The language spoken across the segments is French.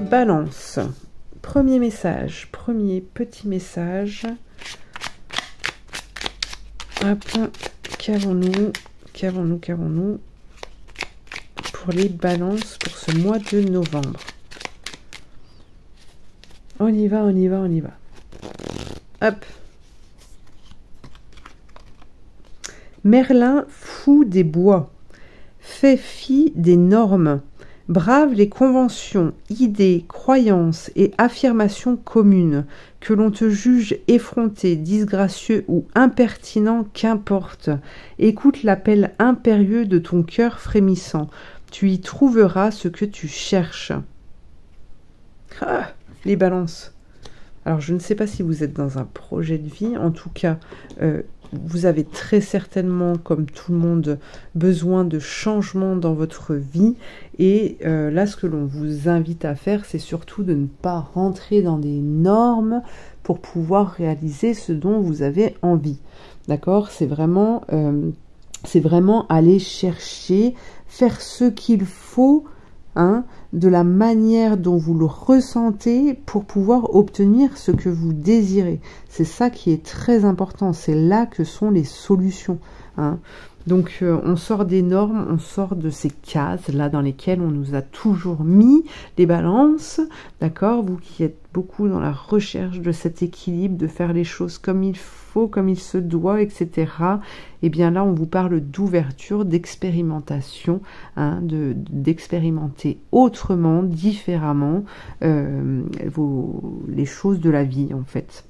Balance. Premier message, premier petit message. Hop, qu'avons-nous pour les balances pour ce mois de novembre? On y va. Hop. Merlin, fou des bois, fait fi des normes, brave les conventions, idées, croyances et affirmations communes, que l'on te juge effronté, disgracieux ou impertinent, qu'importe. Écoute l'appel impérieux de ton cœur frémissant. Tu y trouveras ce que tu cherches. Ah, les balances. Alors, je ne sais pas si vous êtes dans un projet de vie. En tout cas, vous avez très certainement, comme tout le monde, besoin de changements dans votre vie. Et là, ce que l'on vous invite à faire, c'est surtout de ne pas rentrer dans des normes pour pouvoir réaliser ce dont vous avez envie. D'accord? C'est vraiment aller chercher, faire ce qu'il faut, hein, de la manière dont vous le ressentez pour pouvoir obtenir ce que vous désirez. C'est ça qui est très important. C'est là que sont les solutions, hein. Donc, on sort des normes, on sort de ces cases-là dans lesquelles on nous a toujours mis les balances, d'accord? Vous qui êtes beaucoup dans la recherche de cet équilibre, de faire les choses comme il faut, comme il se doit, etc. Eh bien là, on vous parle d'ouverture, d'expérimentation, hein, d'expérimenter autrement, différemment, les choses de la vie, en fait.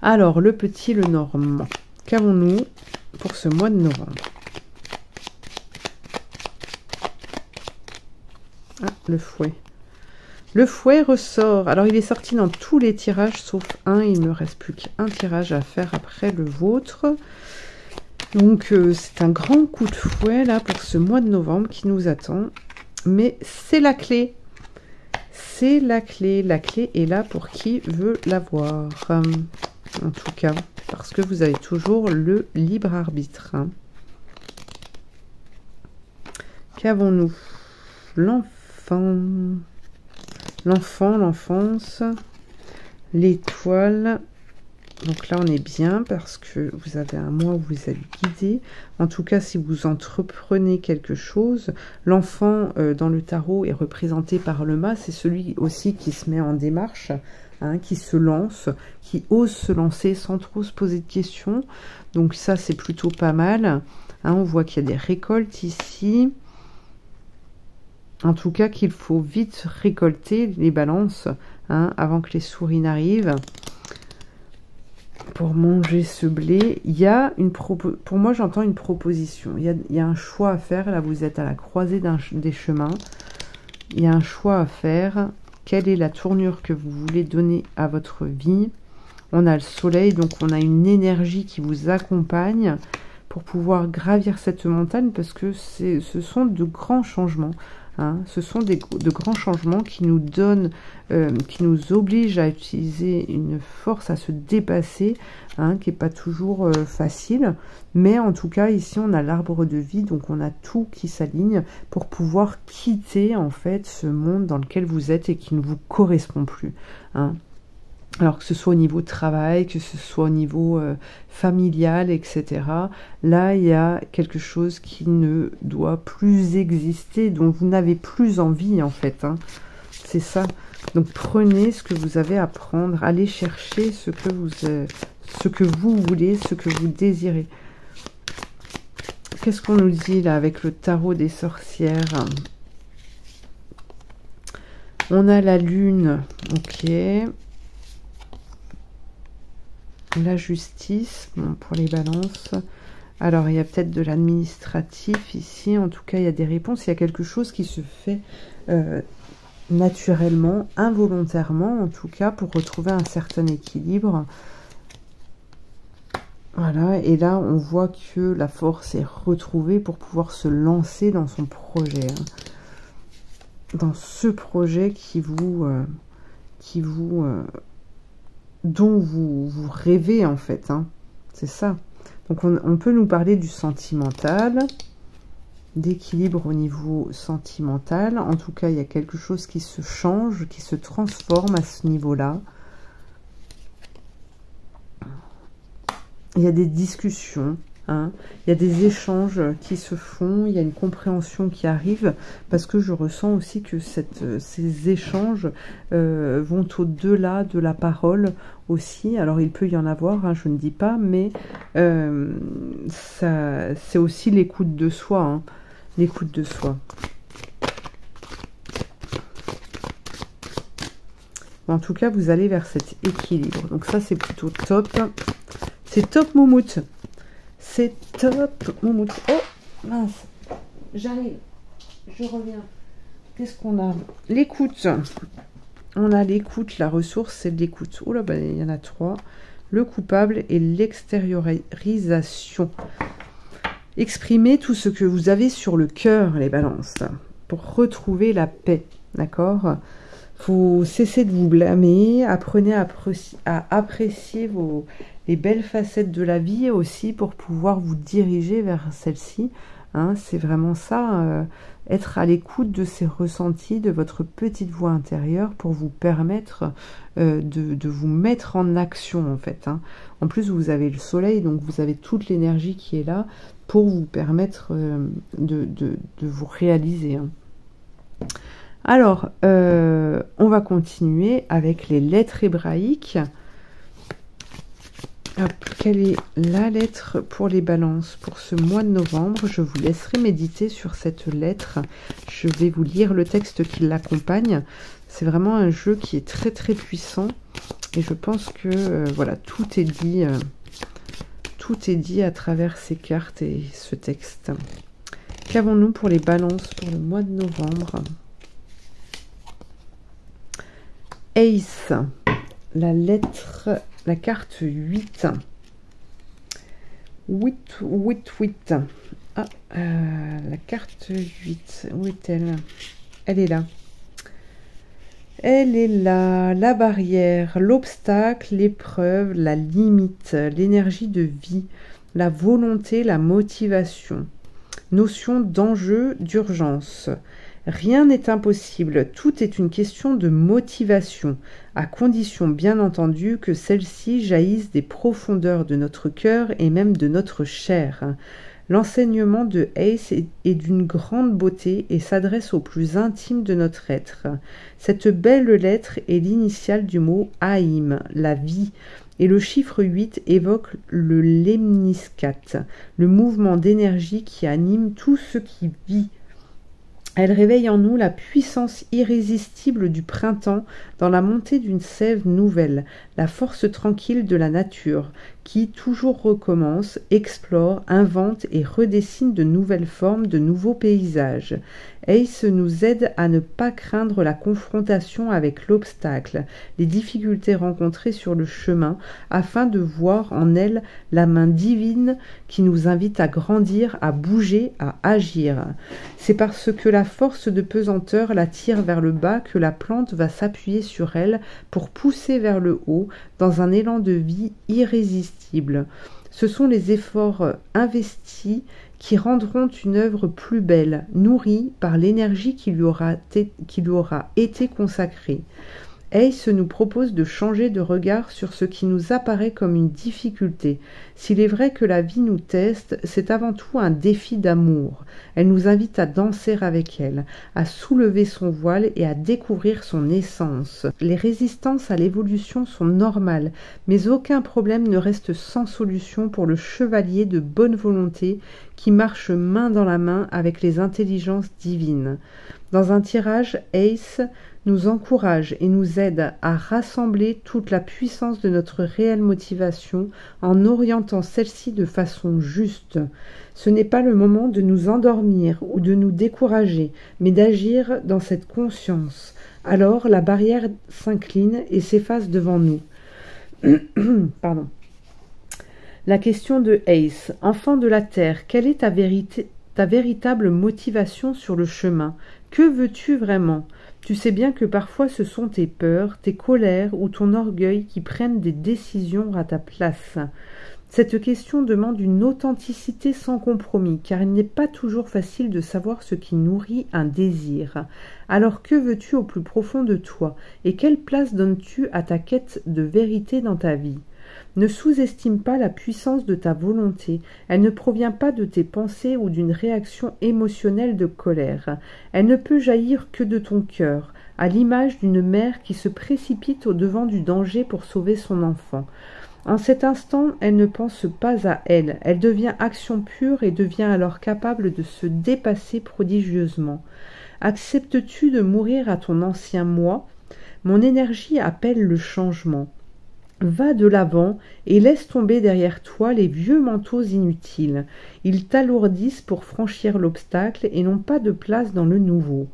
Alors, le petit, le normand. Qu'avons-nous pour ce mois de novembre? Ah, le fouet. Le fouet ressort. Alors, il est sorti dans tous les tirages, sauf un. Il ne me reste plus qu'un tirage à faire après le vôtre. Donc, c'est un grand coup de fouet, là, pour ce mois de novembre qui nous attend. Mais c'est la clé. C'est la clé. La clé est là pour qui veut l'avoir. En tout cas, parce que vous avez toujours le libre arbitre, hein. Qu'avons-nous? L'enfant, l'enfance, l'étoile. Donc là, on est bien parce que vous avez un mois où vous êtes guidé. En tout cas, si vous entreprenez quelque chose, l'enfant dans le tarot est représenté par le mât. C'est celui aussi qui se met en démarche, hein, qui se lance, qui ose se lancer sans trop se poser de questions. Donc ça, c'est plutôt pas mal, hein. On voit qu'il y a des récoltes ici. En tout cas, qu'il faut vite récolter les balances, hein, avant que les souris n'arrivent. Pour manger ce blé, il y a pour moi, j'entends une proposition. Il y a un choix à faire. Là, vous êtes à la croisée des chemins. Il y a un choix à faire. Quelle est la tournure que vous voulez donner à votre vie? On a le soleil, donc on a une énergie qui vous accompagne pour pouvoir gravir cette montagne, parce que ce sont de grands changements, hein. Ce sont de grands changements qui nous donnent, qui nous obligent à utiliser une force, à se dépasser, hein, qui n'est pas toujours facile. Mais en tout cas, ici, on a l'arbre de vie, donc on a tout qui s'aligne pour pouvoir quitter, en fait, ce monde dans lequel vous êtes et qui ne vous correspond plus, hein. Alors que ce soit au niveau travail, que ce soit au niveau familial, etc. Là, il y a quelque chose qui ne doit plus exister, dont vous n'avez plus envie, en fait, hein. C'est ça. Donc, prenez ce que vous avez à prendre. Allez chercher ce que vous voulez, ce que vous désirez. Qu'est-ce qu'on nous dit, là, avec le tarot des sorcières? On a la lune. Ok. La justice, bon, pour les balances. Alors, il y a peut-être de l'administratif ici. En tout cas, il y a des réponses. Il y a quelque chose qui se fait naturellement, involontairement, en tout cas, pour retrouver un certain équilibre. Voilà. Et là, on voit que la force est retrouvée pour pouvoir se lancer dans son projet, hein. Dans ce projet dont vous rêvez, en fait, hein. C'est ça. Donc, on peut nous parler du sentimental. d'équilibre au niveau sentimental. En tout cas, il y a quelque chose qui se change, qui se transforme à ce niveau-là. Il y a des discussions, hein, il y a des échanges qui se font, il y a une compréhension qui arrive, parce que je ressens aussi que ces échanges vont au-delà de la parole aussi. Alors il peut y en avoir, hein, je ne dis pas, mais c'est aussi l'écoute de soi, hein, l'écoute de soi. En tout cas, vous allez vers cet équilibre. Donc ça, c'est plutôt top. C'est top, Moumout. C'est top, Moumout. Oh, mince. J'arrive. Je reviens. Qu'est-ce qu'on a? L'écoute. On a l'écoute. La ressource, c'est l'écoute. Oh là, bah, il y en a 3. Le coupable et l'extériorisation. Exprimez tout ce que vous avez sur le cœur, les balances, pour retrouver la paix. D'accord? Faut cesser de vous blâmer. Apprenez à apprécier les belles facettes de la vie aussi pour pouvoir vous diriger vers celle-ci. Hein, c'est vraiment ça, être à l'écoute de ces ressentis, de votre petite voix intérieure pour vous permettre de vous mettre en action en fait. Hein. En plus, vous avez le soleil, donc vous avez toute l'énergie qui est là pour vous permettre de vous réaliser. Hein. Alors, on va continuer avec les lettres hébraïques. Hop, quelle est la lettre pour les balances pour ce mois de novembre? Je vous laisserai méditer sur cette lettre. Je vais vous lire le texte qui l'accompagne. C'est vraiment un jeu qui est très très puissant. Et je pense que voilà, tout est dit à travers ces cartes et ce texte. Qu'avons-nous pour les balances pour le mois de novembre? Ace, la carte 8. 8. Ah, la carte 8. Où est-elle? Elle est là. Elle est là. La barrière, l'obstacle, l'épreuve, la limite, l'énergie de vie, la volonté, la motivation. Notion d'enjeu, d'urgence. Rien n'est impossible, tout est une question de motivation, à condition bien entendu que celle-ci jaillisse des profondeurs de notre cœur et même de notre chair. L'enseignement de Ace est d'une grande beauté et s'adresse au plus intime de notre être. Cette belle lettre est l'initiale du mot Haïm, la vie, et le chiffre 8 évoque le lemniscate, le mouvement d'énergie qui anime tout ce qui vit. Elle réveille en nous la puissance irrésistible du printemps dans la montée d'une sève nouvelle, la force tranquille de la nature, qui toujours recommence, explore, invente et redessine de nouvelles formes, de nouveaux paysages. Ace nous aide à ne pas craindre la confrontation avec l'obstacle, les difficultés rencontrées sur le chemin, afin de voir en elle la main divine qui nous invite à grandir, à bouger, à agir. C'est parce que la force de pesanteur la tire vers le bas que la plante va s'appuyer sur elle pour pousser vers le haut dans un élan de vie irrésistible. Ce sont les efforts investis qui rendront une œuvre plus belle, nourrie par l'énergie qui lui aura été consacrée. Ace nous propose de changer de regard sur ce qui nous apparaît comme une difficulté. S'il est vrai que la vie nous teste, c'est avant tout un défi d'amour. Elle nous invite à danser avec elle, à soulever son voile et à découvrir son essence. Les résistances à l'évolution sont normales, mais aucun problème ne reste sans solution pour le chevalier de bonne volonté qui marche main dans la main avec les intelligences divines. Dans un tirage, Ace nous encourage et nous aide à rassembler toute la puissance de notre réelle motivation en orientant celle-ci de façon juste. Ce n'est pas le moment de nous endormir ou de nous décourager, mais d'agir dans cette conscience. Alors la barrière s'incline et s'efface devant nous. Pardon. La question de Ace. Enfant de la Terre, quelle est ta véritable motivation sur le chemin? Que veux-tu vraiment? Tu sais bien que parfois ce sont tes peurs, tes colères ou ton orgueil qui prennent des décisions à ta place. Cette question demande une authenticité sans compromis, car il n'est pas toujours facile de savoir ce qui nourrit un désir. Alors que veux-tu au plus profond de toi, et quelle place donnes-tu à ta quête de vérité dans ta vie? Ne sous-estime pas la puissance de ta volonté. Elle ne provient pas de tes pensées ou d'une réaction émotionnelle de colère. Elle ne peut jaillir que de ton cœur, à l'image d'une mère qui se précipite au-devant du danger pour sauver son enfant. En cet instant, elle ne pense pas à elle. Elle devient action pure et devient alors capable de se dépasser prodigieusement. Acceptes-tu de mourir à ton ancien moi? Mon énergie appelle le changement. Va de l'avant et laisse tomber derrière toi les vieux manteaux inutiles. Ils t'alourdissent pour franchir l'obstacle et n'ont pas de place dans le nouveau.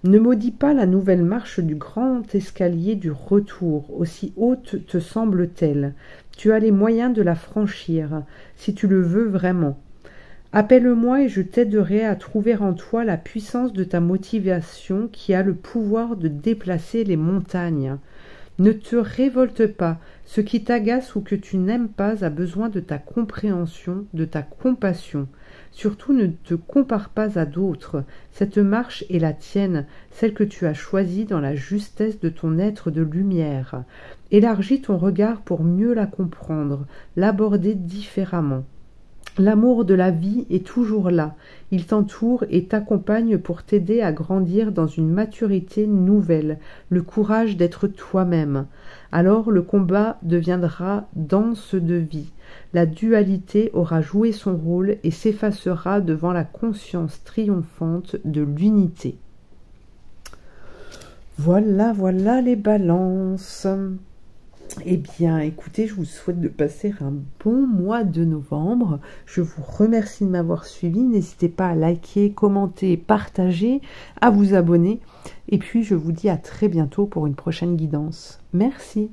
Ne maudis pas la nouvelle marche du grand escalier du retour, aussi haute te semble-t-elle. Tu as les moyens de la franchir, si tu le veux vraiment. Appelle-moi et je t'aiderai à trouver en toi la puissance de ta motivation qui a le pouvoir de déplacer les montagnes. Ne te révolte pas, ce qui t'agace ou que tu n'aimes pas a besoin de ta compréhension, de ta compassion. Surtout ne te compare pas à d'autres, cette marche est la tienne, celle que tu as choisie dans la justesse de ton être de lumière. Élargis ton regard pour mieux la comprendre, l'aborder différemment. L'amour de la vie est toujours là, il t'entoure et t'accompagne pour t'aider à grandir dans une maturité nouvelle, le courage d'être toi-même. Alors le combat deviendra danse de vie, la dualité aura joué son rôle et s'effacera devant la conscience triomphante de l'unité. Voilà, voilà les balances. Eh bien, écoutez, je vous souhaite de passer un bon mois de novembre. Je vous remercie de m'avoir suivi. N'hésitez pas à liker, commenter, partager, à vous abonner. Et puis, je vous dis à très bientôt pour une prochaine guidance. Merci.